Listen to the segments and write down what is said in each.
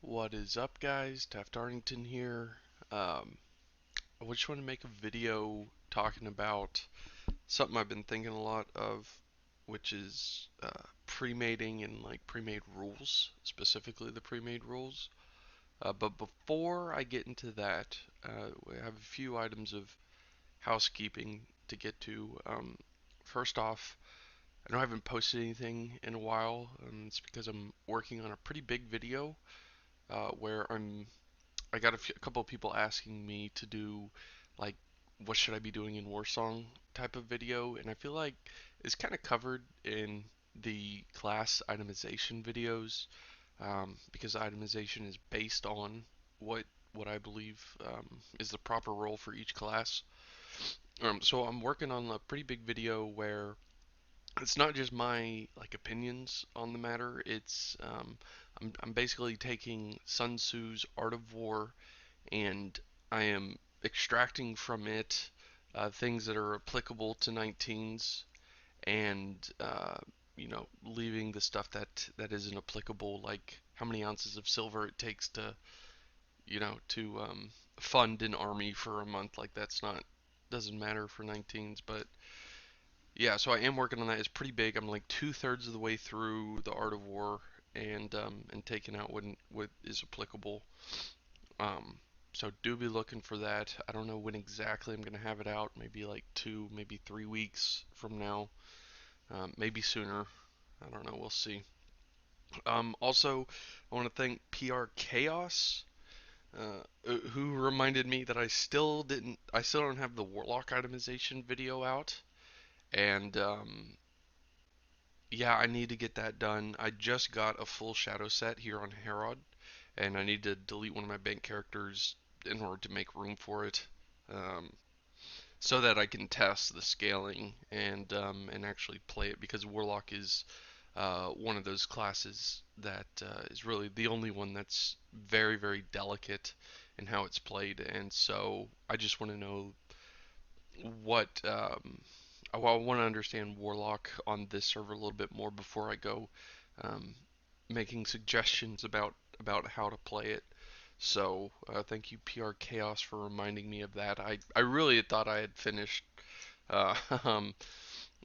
What is up, guys? Taft Hardington here. I just want to make a video talking about something I've been thinking a lot of, which is pre-mating and like pre-made rules, specifically the pre-made rules. But before I get into that, we have a few items of housekeeping to get to. First off, I know I haven't posted anything in a while. It's because I'm working on a pretty big video where I got a couple of people asking me to do like what should I be doing in Warsong type of video, and I feel like it's kind of covered in the class itemization videos because itemization is based on what what I believe is the proper role for each class. So I'm working on a pretty big video where it's not just my like opinions on the matter. I'm basically taking Sun Tzu's Art of War and I am extracting from it things that are applicable to 19s and leaving the stuff that isn't applicable, like how many ounces of silver it takes to fund an army for a month. Like that's not doesn't matter for 19s, but yeah, so I am working on that. It's pretty big. I'm like 2/3 of the way through the Art of War and taking out what is applicable. Um, so do be looking for that. I don't know when exactly I'm gonna have it out. Maybe like 2, maybe 3 weeks from now. Maybe sooner. I don't know. We'll see. Also, I want to thank PR Chaos, who reminded me that I still don't have the Warlock itemization video out, and yeah, I need to get that done. I just got a full shadow set here on Herod, and I need to delete one of my bank characters in order to make room for it, um, so that I can test the scaling and actually play it because Warlock is one of those classes that is really the only one that's very delicate in how it's played, and so I just want to know what I want to understand Warlock on this server a little bit more before I go um, making suggestions about how to play it. So thank you, PR Chaos, for reminding me of that. I really had thought I had finished uh, um,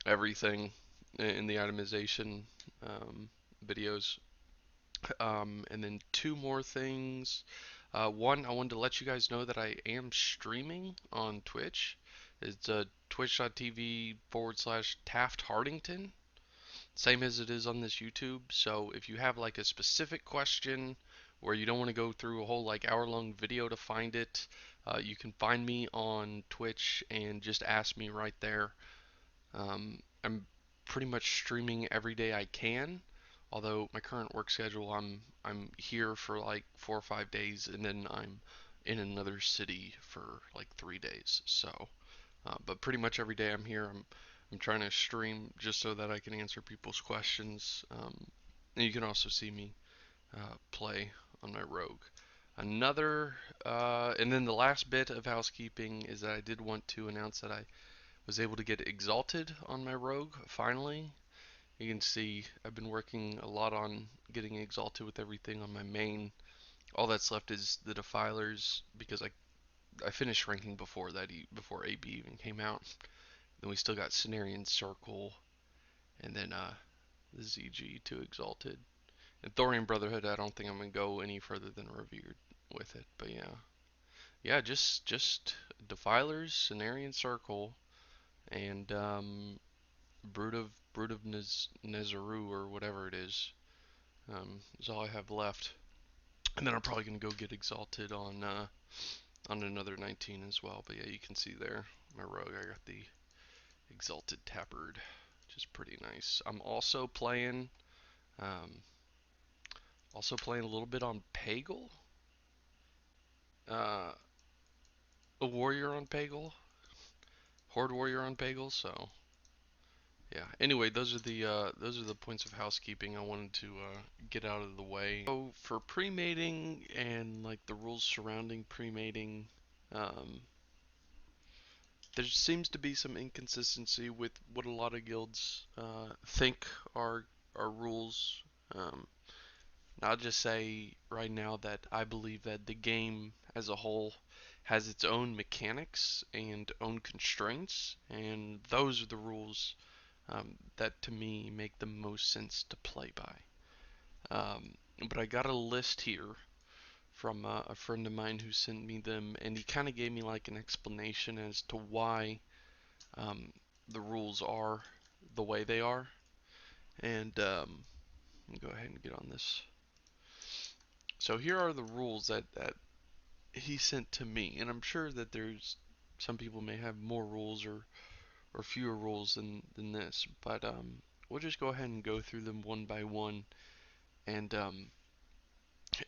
everything in the itemization videos. And then two more things. One, I wanted to let you guys know that I am streaming on Twitch. It's twitch.tv/Taft Hardington, same as it is on this YouTube. So if you have like a specific question where you don't want to go through a whole like hour-long video to find it, you can find me on Twitch and just ask me right there. I'm pretty much streaming every day I can. Although my current work schedule, I'm here for like 4 or 5 days, and then I'm in another city for like 3 days. So, but pretty much every day I'm here. I'm trying to stream just so that I can answer people's questions. And you can also see me play on my rogue. And then the last bit of housekeeping is that I did want to announce that I was able to get exalted on my rogue finally. You can see I've been working a lot on getting exalted with everything on my main. All that's left is the defilers because I finished ranking before that before AB even came out. Then we still got Cenarian Circle and then the ZG to exalted. And Thorian Brotherhood, I don't think I'm gonna go any further than revered with it. But yeah, yeah, just defilers, Cenarian Circle, and Brood of Nezaru or whatever it is all I have left. And then I'm probably gonna go get exalted on another 19 as well. But yeah, you can see there my rogue. I got the exalted tabard, which is pretty nice. I'm um, also playing a little bit on Pagel, uh, a warrior on Pagel, horde warrior on Pagel. So yeah. Anyway, those are the points of housekeeping I wanted to get out of the way. So for pre-mating and like the rules surrounding pre-mating, um, there seems to be some inconsistency with what a lot of guilds think are rules. Um, I'll just say right now that I believe that the game as a whole has its own mechanics and own constraints, and those are the rules that to me make the most sense to play by. But I got a list here from a friend of mine who sent me them, and he kind of gave me like an explanation as to why um, the rules are the way they are. And let me go ahead and get on this. So here are the rules that he sent to me, and I'm sure that there's some people may have more rules or fewer rules than this, but we'll just go ahead and go through them one by one, and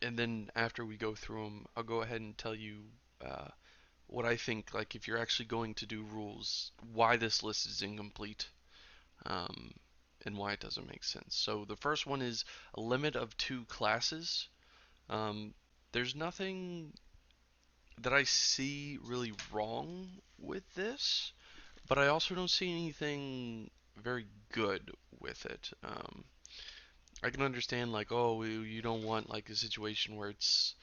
and then after we go through them, I'll go ahead and tell you uh, what I think, like if you're actually going to do rules, why this list is incomplete, um, and why it doesn't make sense. So the first one is a limit of 2 classes. Um, there's nothing that I see really wrong with this, but I also don't see anything very good with it. I can understand like, oh, you don't want like a situation where it's,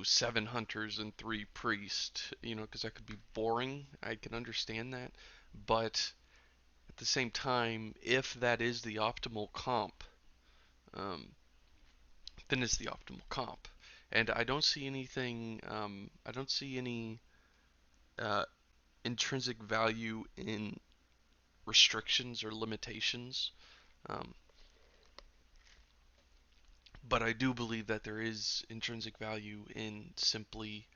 7 hunters and 3 priests, because that could be boring. I can understand that, but at the same time, if that is the optimal comp, um, then it's the optimal comp. And I don't see anything. I don't see any uh, intrinsic value in restrictions or limitations. Um, but I do believe that there is intrinsic value in simply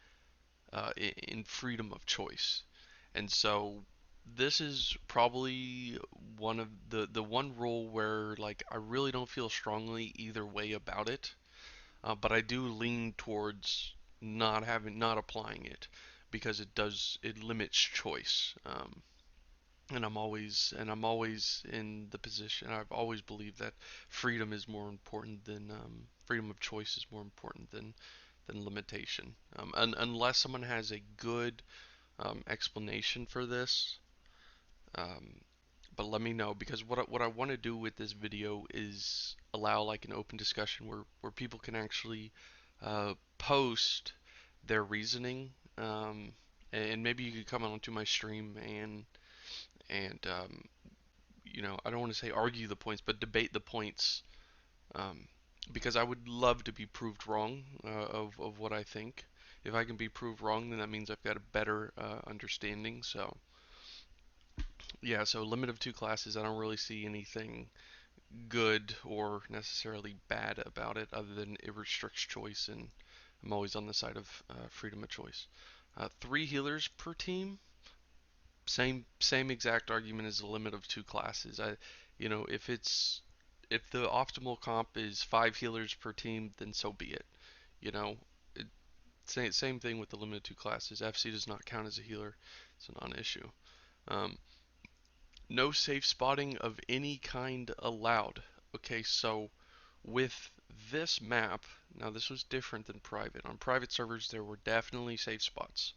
in freedom of choice. And so this is probably one of the one rule where like I really don't feel strongly either way about it, but I do lean towards not applying it because it limits choice. And I'm always in the position. I've always believed that freedom is more important than freedom of choice is more important than limitation. Unless someone has a good explanation for this, um, but let me know because what I want to do with this video is allow like an open discussion where people can actually post their reasoning, and maybe you could come onto my stream and I don't want to say argue the points, but debate the points, um, because I would love to be proved wrong of what I think. If I can be proved wrong, then that means I've got a better understanding. So yeah, so limit of 2 classes. I don't really see anything good or necessarily bad about it, other than it restricts choice, and I'm always on the side of freedom of choice. 3 healers per team. Same exact argument as the limit of 2 classes. If the optimal comp is 5 healers per team, then so be it. You know, it, same thing with the limit of 2 classes. FC does not count as a healer. It's a non-issue. Um, no safe spotting of any kind allowed. Okay, so with this map, now this was different than private. On private servers, there were definitely safe spots.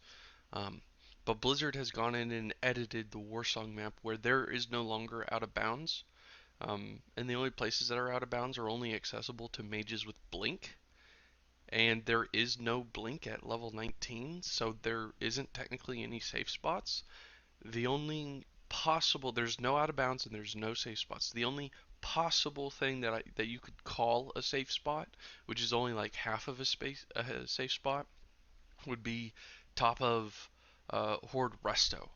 Um, but Blizzard has gone in and edited the Warsong map where there is no longer out of bounds. And the only places that are out of bounds are only accessible to mages with Blink. And there is no Blink at level 19, so there isn't technically any safe spots. The only there's no out of bounds and there's no safe spots. The only possible thing that you could call a safe spot, which is only like half of a safe spot, would be top of Horde Resto.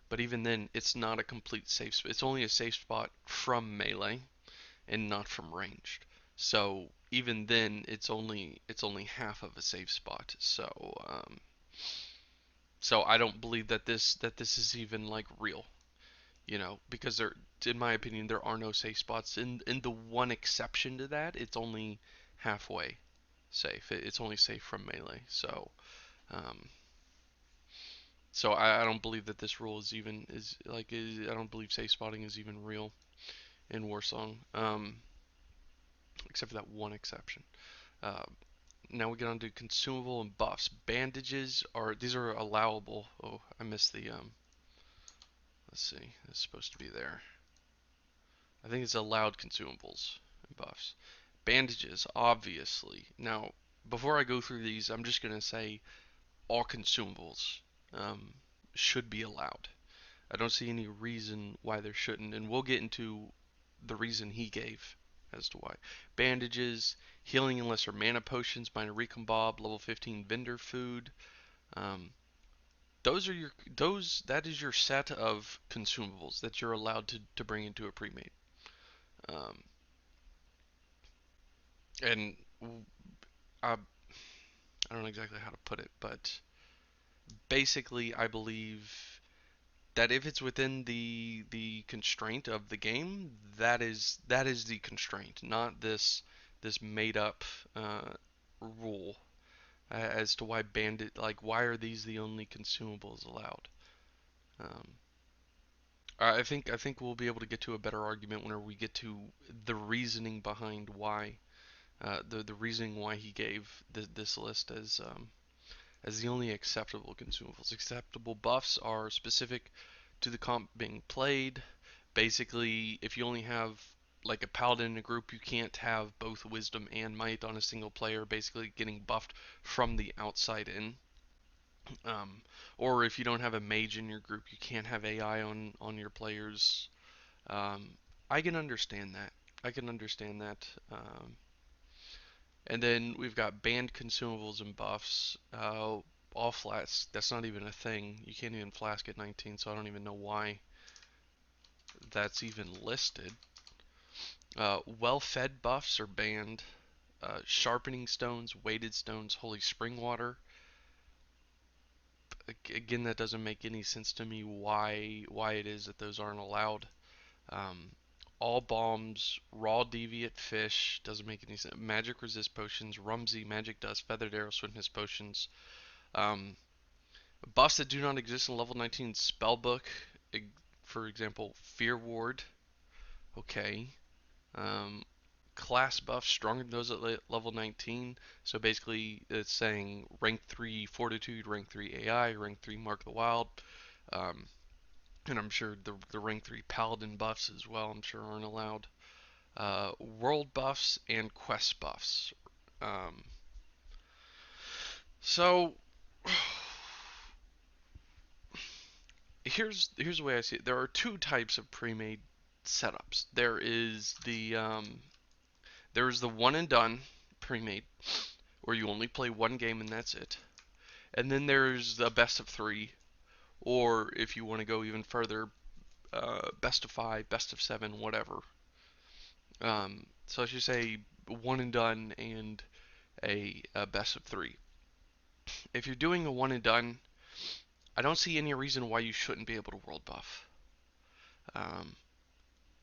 But even then, it's not a complete safe spot. It's only a safe spot from melee and not from ranged. So even then, it's only half of a safe spot. So I don't believe that this is even like real. Because in my opinion, there are no safe spots. In the one exception to that, it's only halfway safe. It's only safe from melee. Um, So I don't believe that this rule I don't believe safe spotting is even real in Warsong, except for that one exception. Uh, Now we get on to consumable and buffs. Bandages are allowable. Oh, I missed the let's see, it's supposed to be there. I think it's allowed consumables and buffs. Bandages, obviously. Now, before I go through these, I'm just gonna say all consumables um, should be allowed. I don't see any reason why there shouldn't, and we'll get into the reason he gave as to why. Bandages, healing and lesser mana potions, minor recon bob, level 15 vendor food. Um, that is your set of consumables that you're allowed to bring into a pre-made. Um, and I don't know exactly how to put it, but basically I believe that if it's within the constraint of the game, that is the constraint, not this made up rule as to why bandit like why are these the only consumables allowed. Um, I think we'll be able to get to a better argument whenever we get to the reasoning behind why the reasoning why he gave this list as the only acceptable consumables. Acceptable buffs are specific to the comp being played. Basically, if you only have like a paladin in a group, you can't have both wisdom and might on a single player, basically getting buffed from the outside in. Um, or if you don't have a mage in your group, you can't have AI on your players. Um, I can understand that. I can understand that. And then we've got banned consumables and buffs. All flasks, that's not even a thing. You can't even flask at 19, so I don't even know why that's even listed. Well-fed buffs are banned. Sharpening stones, weighted stones, holy spring water. Again, that doesn't make any sense to me why it is that those aren't allowed. Um, all bombs, raw deviate fish, doesn't make any sense. Magic resist potions, Rumsey, magic dust, feathered arrow, swiftness potions. Um, Buffs that do not exist in level 19 spellbook, for example, Fear Ward. Okay. Um, class buffs stronger than those at level 19. So basically, it's saying rank 3 Fortitude, rank 3 AI, rank 3 Mark the Wild. Um, and I'm sure the rank 3 Paladin buffs as well, I'm sure aren't allowed. World buffs and quest buffs. Um, so here's the way I see it. There are two types of pre-made setups. There is the one and done pre-made where you only play one game and that's it. And then there's the best of three, or if you want to go even further, best of five, best of seven, whatever. So I should say one and done and a best of three. If you're doing a one and done, I don't see any reason why you shouldn't be able to world buff. Um,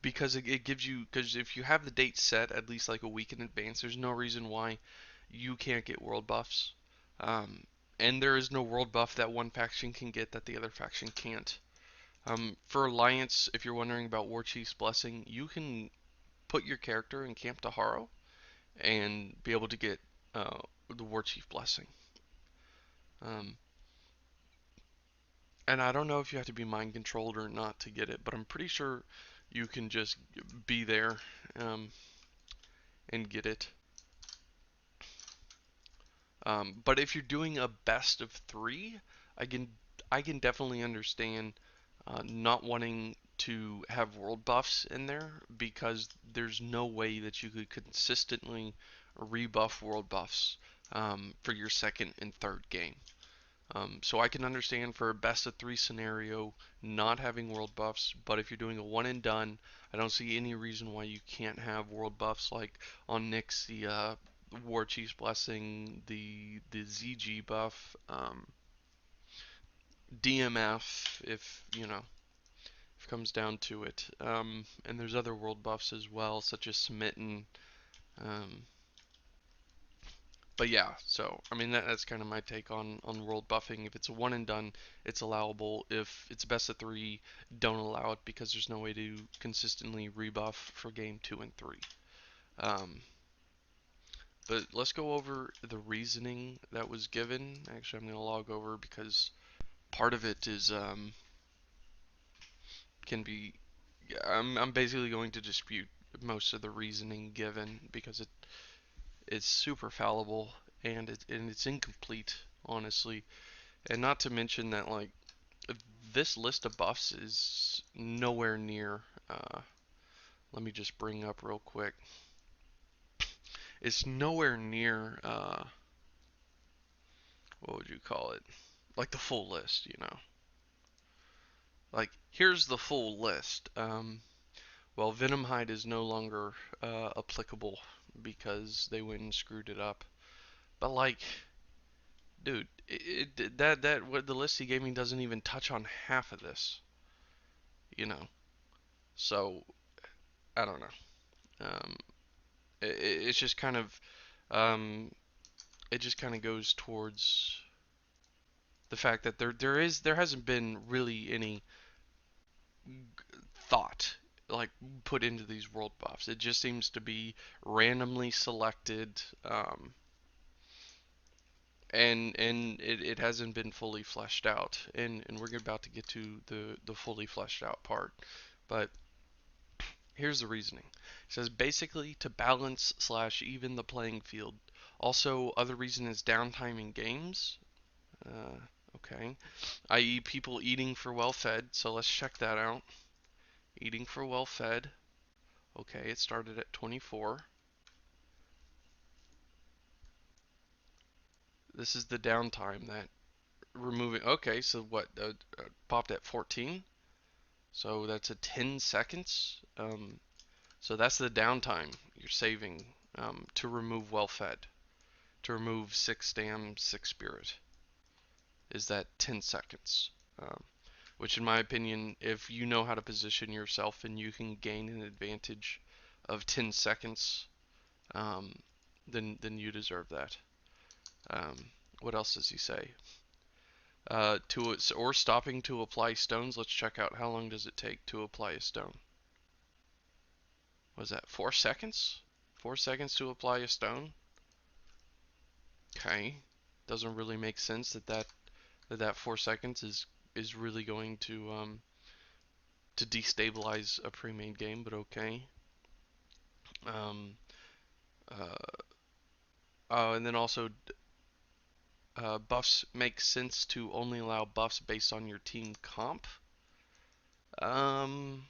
because it gives you because if you have the date set at least like a week in advance, there's no reason why you can't get world buffs. Um, and there is no world buff that one faction can get that the other faction can't. For Alliance, if you're wondering about War Chief's Blessing, you can put your character in Camp Taharo and be able to get uh, the War Chief Blessing. Um, and I don't know if you have to be mind controlled or not to get it, but I'm pretty sure you can just be there um, and get it. But if you're doing a best of three, I can I can definitely understand not wanting to have world buffs in there because there's no way that you could consistently rebuff world buffs for your second and third game. So I can understand for a best of three scenario not having world buffs, but if you're doing a one and done, I don't see any reason why you can't have world buffs like on Nyx the War Chief's Blessing, the ZG buff, DMF if if it comes down to it, and there's other world buffs as well such as Smitten. Um, But yeah, so I mean that's kind of my take on world buffing. If it's a one and done, it's allowable. If it's best of three, don't allow it because there's no way to consistently rebuff for game two and three. Um, but let's go over the reasoning that was given. Actually, I'm gonna log over because part of it is can be. I'm basically going to dispute most of the reasoning given because it's super fallible and it's incomplete, honestly. And not to mention that like this list of buffs is nowhere near. Let me just bring up real quick. It's nowhere near. What would you call it? Like the full list, you know. Like here's the full list. Well, Venomhide is no longer applicable because they went and screwed it up. But like, dude, that what the list he gave me doesn't even touch on half of this, you know. So I don't know. Um, it's just kind of, um, it just kind of goes towards the fact that there hasn't been really any thought like put into these world buffs. It just seems to be randomly selected. And it hasn't been fully fleshed out, and we're about to get to the fully fleshed out part. But here's the reasoning. It says basically to balance slash even the playing field. Also, other reason is downtime in games. Uh, okay, i.e. people eating for well fed. So let's check that out. Eating for well fed. Okay, it started at 24. This is the downtime that removing. Okay, so what popped at 14? So that's a 10 seconds. So that's the downtime you're saving to remove well fed. To remove 6 stam, 6 spirit is that 10 seconds. Um, which, in my opinion, if you know how to position yourself and you can gain an advantage of 10 seconds, um, then you deserve that. Um, what else does he say? Or stopping to apply stones. Let's check out how long does it take to apply a stone. Was that 4 seconds? 4 seconds to apply a stone? Okay. Doesn't really make sense that 4 seconds is really going to destabilize a pre-made game, but okay. Um, uh, and then also buffs make sense to only allow buffs based on your team comp. Um,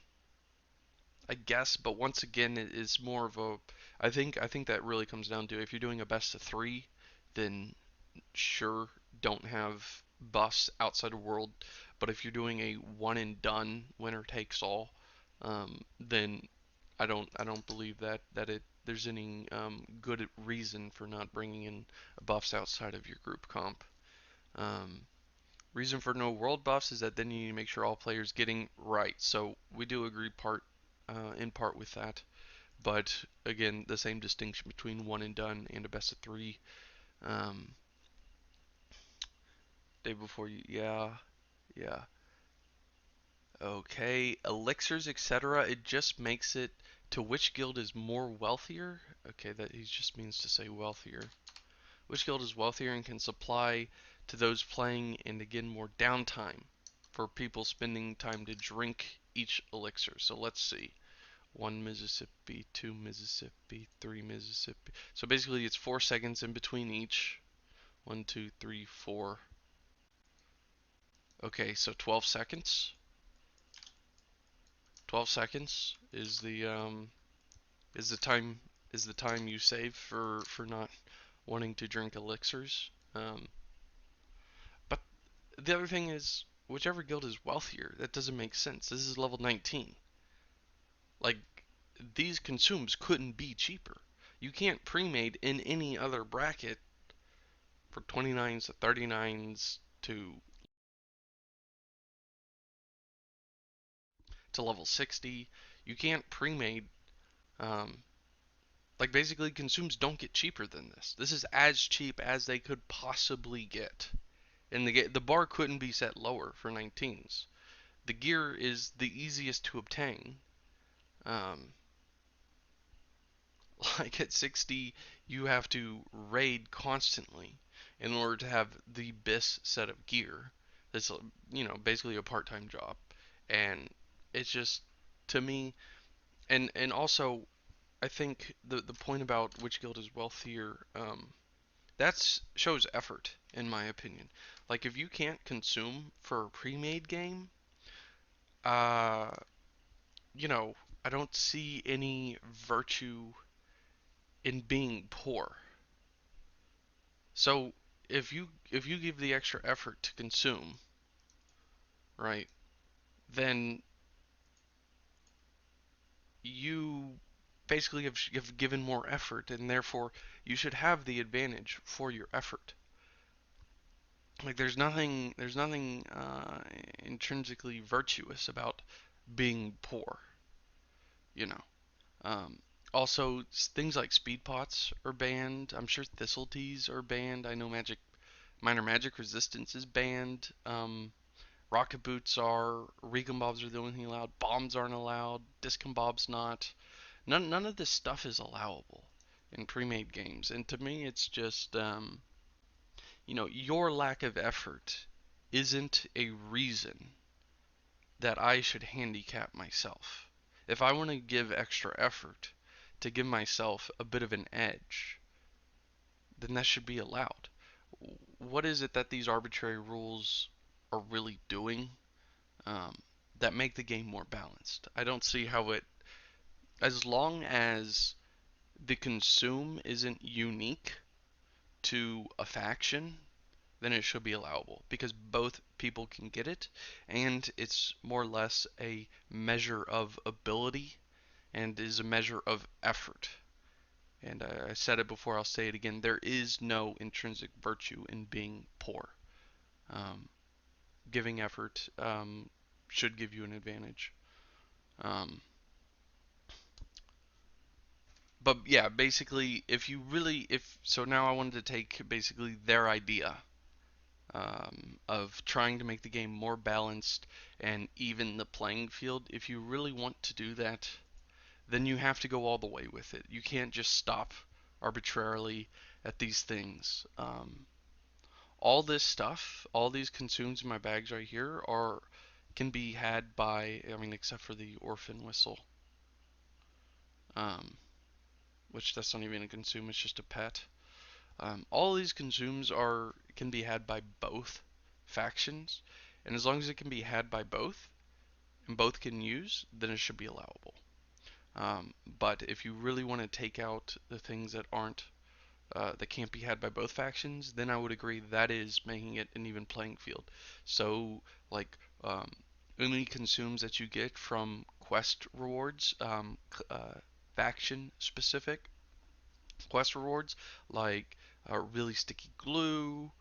I guess, but once again, it is more of a. I think that really comes down to if you're doing a best of three, then sure, don't have buffs outside of world. But if you're doing a one and done, winner takes all, then I don't believe that there's any good reason for not bringing in buffs outside of your group comp. Um, Reason for no world buffs is that then you need to make sure all players getting right. So we do agree in part with that. But again, the same distinction between one and done and a best of three. Um, Day before you, yeah, yeah. Okay, elixirs, etc. It just makes it to which guild is more wealthier. Okay, that he just means to say wealthier. Which guild is wealthier and can supply to those playing, and again more downtime for people spending time to drink each elixir. So let's see. 1 Mississippi, 2 Mississippi, 3 Mississippi. So basically it's 4 seconds in between each. 1, 2, 3, 4. Okay, so 12 seconds. 12 seconds is the time you save for not wanting to drink elixirs. But the other thing is, whichever guild is wealthier, that doesn't make sense. This is level 19. Like, these consumes couldn't be cheaper. You can't pre-made in any other bracket for 29s to 39s to level 60. You can't pre-made um, like basically consumes don't get cheaper than this. This is as cheap as they could possibly get. And the bar couldn't be set lower for 19s. The gear is the easiest to obtain. Um, like at 60, you have to raid constantly in order to have the best set of gear. That's basically a part-time job, and it's just to me, and also I think the point about which guild is wealthier, that shows effort, in my opinion. Like, if you can't consume for a pre-made game, uh, you know, I don't see any virtue in being poor. So if you give the extra effort to consume, right, then you basically have given more effort, and therefore you should have the advantage for your effort. Like, there's nothing intrinsically virtuous about being poor, you know. Um, Also, things like speed pots are banned. I'm sure thistle teas are banned. I know minor magic resistance is banned. Rocket boots are. Recon bobs are the only thing allowed. Bombs aren't allowed. Discom bobs not. None of this stuff is allowable in pre-made games, and to me, it's just your lack of effort isn't a reason that I should handicap myself. If I want to give extra effort to give myself a bit of an edge, then that should be allowed. What is it that these arbitrary rules are really doing um, that make the game more balanced? I don't see how as long as the consume isn't unique to a faction, then it should be allowable because both people can get it, and it's more or less a measure of ability and is a measure of effort. And I said it before, I'll say it again. There is no intrinsic virtue in being poor. Um, Giving effort should give you an advantage. Um, but yeah, basically, if you really, if so, now I wanted to take basically their idea of trying to make the game more balanced and even the playing field. If you really want to do that, then you have to go all the way with it. You can't just stop arbitrarily at these things. All this stuff, all these consumes in my bags right here can be had by, I mean, except for the orphan whistle, um, which that's not even a consume, it's just a pet. All these consumes can be had by both factions, and as long as it can be had by both and both can use, then it should be allowable. But if you really want to take out the things that can't be had by both factions, then I would agree that is making it an even playing field. So, like, only consumes that you get from quest rewards, faction specific quest rewards, like really sticky glue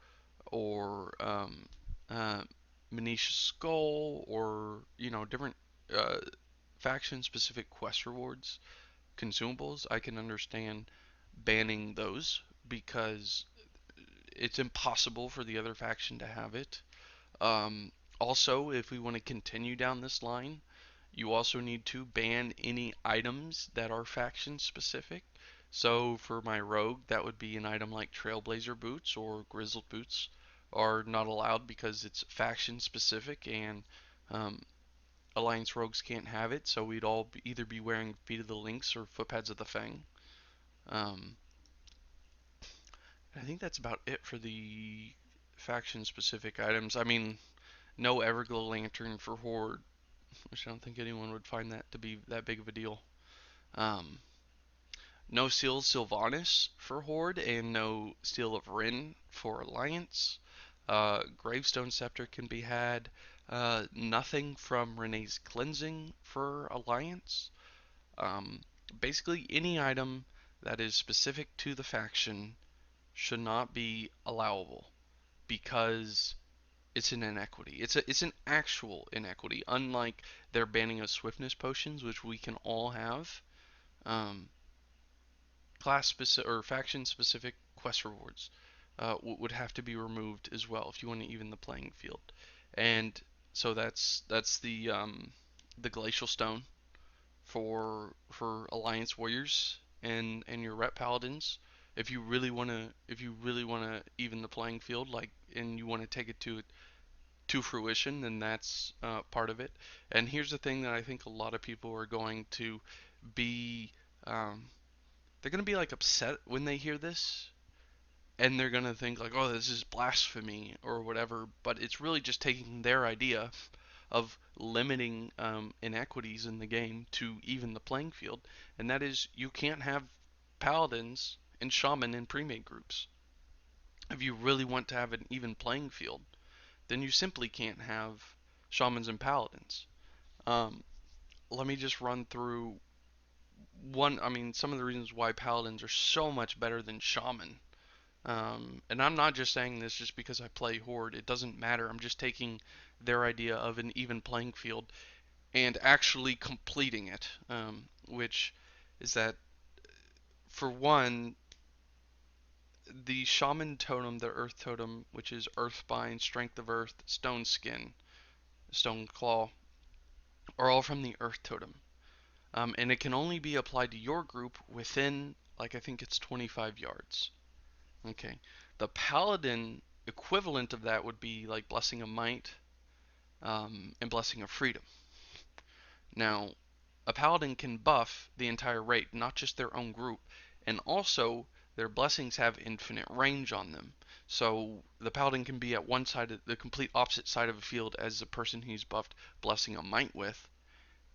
or uh, Manisha Skull, or different uh, faction specific quest rewards, consumables. I can understand banning those because it's impossible for the other faction to have it. Also, if we want to continue down this line, you also need to ban any items that are faction specific. So for my rogue, that would be an item like Trailblazer boots or Grizzled boots are not allowed because it's faction specific, and um, Alliance rogues can't have it. So we'd all either be wearing Feet of the Lynx or Footpads of the Fang. Um, I think that's about it for the faction specific items. I mean, no Everglow Lantern for Horde, which I don't think anyone would find that to be that big of a deal. Um, no Seal Sylvanas for Horde, and no Seal of Rin for Alliance. Gravestone Scepter can be had. Nothing from Renee's Cleansing for Alliance. Um, Basically, any item that is specific to the faction should not be allowable because it's an inequity. It's an actual inequity. Unlike their banning of swiftness potions, which we can all have, um, class specific or faction specific quest rewards would have to be removed as well if you want to even the playing field. And so that's the glacial stone for Alliance warriors and your rep paladins. If you really want to even the playing field, like, and you want to take it to fruition, then that's part of it. And here's the thing that I think a lot of people are going to be um, they're gonna be like upset when they hear this, and they're gonna think like, oh, this is blasphemy or whatever. But it's really just taking their idea of limiting inequities in the game to even the playing field, and that is you can't have paladins and shaman in premade groups. If you really want to have an even playing field, then you simply can't have shamans and paladins. Um, Let me just run through some of the reasons why paladins are so much better than shaman. And I'm not just saying this just because I play Horde. It doesn't matter. I'm just taking their idea of an even playing field and actually completing it, which is that, for one, the shaman totem, the earth totem, which is earthbind, strength of earth, stone skin, stone claw, are all from the earth totem. And it can only be applied to your group within, like, I think it's 25 yards. Okay. The paladin equivalent of that would be like blessing of might, and blessing of freedom. Now, a paladin can buff the entire raid, not just their own group, and also their blessings have infinite range on them. So the paladin can be at one side, of the complete opposite side of a field as the person he's buffed blessing of might with,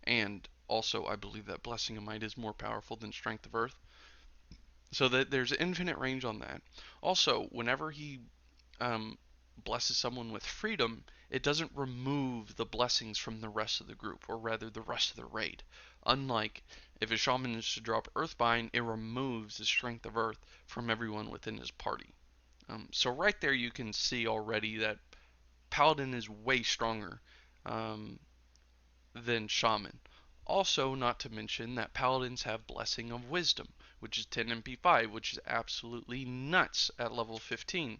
and also I believe that blessing of might is more powerful than strength of earth. So that there's infinite range on that. Also, whenever he um, blesses someone with freedom, it doesn't remove the blessings from the rest of the group, or rather the rest of the raid. Unlike if a shaman is to drop Earthbind, it removes the strength of Earth from everyone within his party. So right there you can see already that Paladin is way stronger um, than Shaman. Also, not to mention that Paladins have Blessing of Wisdom, which is 10 MP5, which is absolutely nuts at level 15,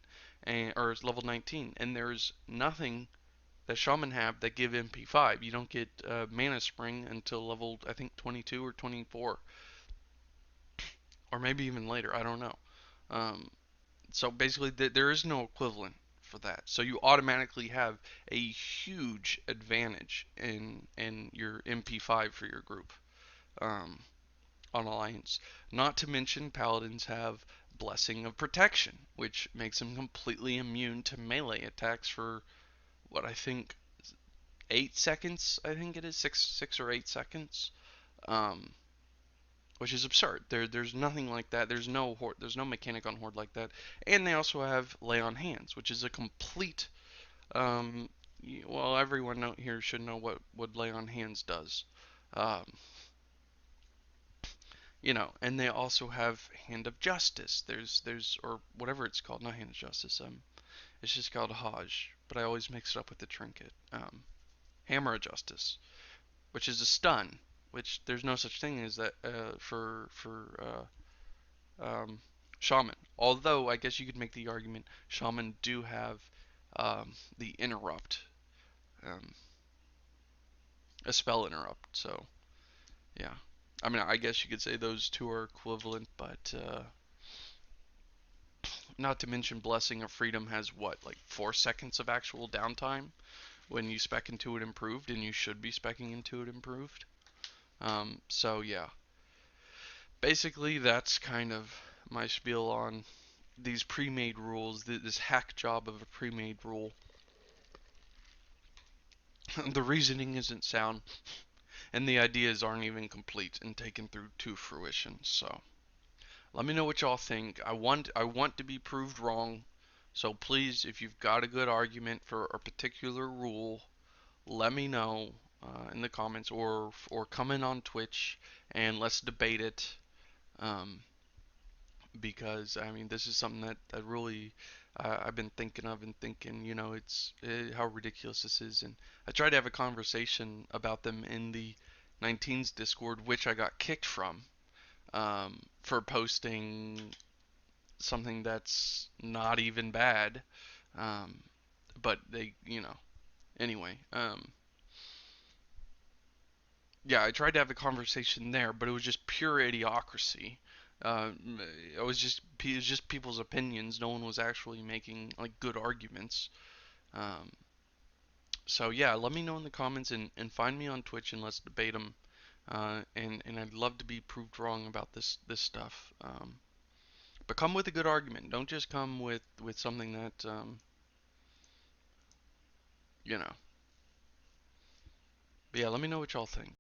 or level 19. And there's nothing that Shaman have that give MP5. You don't get Mana Spring until level, I think, 22 or 24, or maybe even later. I don't know. Um, so basically, there is no equivalent for that. So you automatically have a huge advantage in your MP5 for your group um, on Alliance. Not to mention, Paladins have Blessing of Protection, which makes them completely immune to melee attacks for what I think 8 seconds. I think it is 6 or 8 seconds. Um, which is absurd. There's nothing like that. There's no mechanic on Horde like that. And they also have Lay on Hands, which is a complete. Um, well, everyone out here should know what Lay on Hands does. Um, and they also have Hand of Justice. There's or whatever it's called, not Hand of Justice. It's just called Hajj, but I always mix it up with the trinket. Hammer of Justice, which is a stun, which there's no such thing as that for Shaman. Although I guess you could make the argument Shaman do have the interrupt, um, a spell interrupt. So yeah, I mean I guess you could say those two are equivalent, but not to mention Blessing of Freedom has what, like 4 seconds of actual downtime when you spec into it improved, and you should be specking into it improved. So yeah, basically that's kind of my spiel on these pre-made rules, this hack job of a pre-made rule. The reasoning isn't sound, and the ideas aren't even complete and taken through to fruition. So let me know what y'all think. I want to be proved wrong. So please, if you've got a good argument for a particular rule, let me know in the comments, or come in on Twitch and let's debate it. Um, because I mean this is something that really I've been thinking of and thinking, how ridiculous this is. And I tried to have a conversation about them in the 19s Discord, which I got kicked from for posting something that's not even bad. Um, but they, anyway. Yeah, I tried to have a conversation there, but it was just pure idiocracy. Uh, it was just people's opinions. No one was actually making like good arguments. Um, so yeah, let me know in the comments, and find me on Twitch and let's debate them. and I'd love to be proved wrong about this stuff. But come with a good argument. Don't just come with something that you know. But yeah, let me know what y'all think.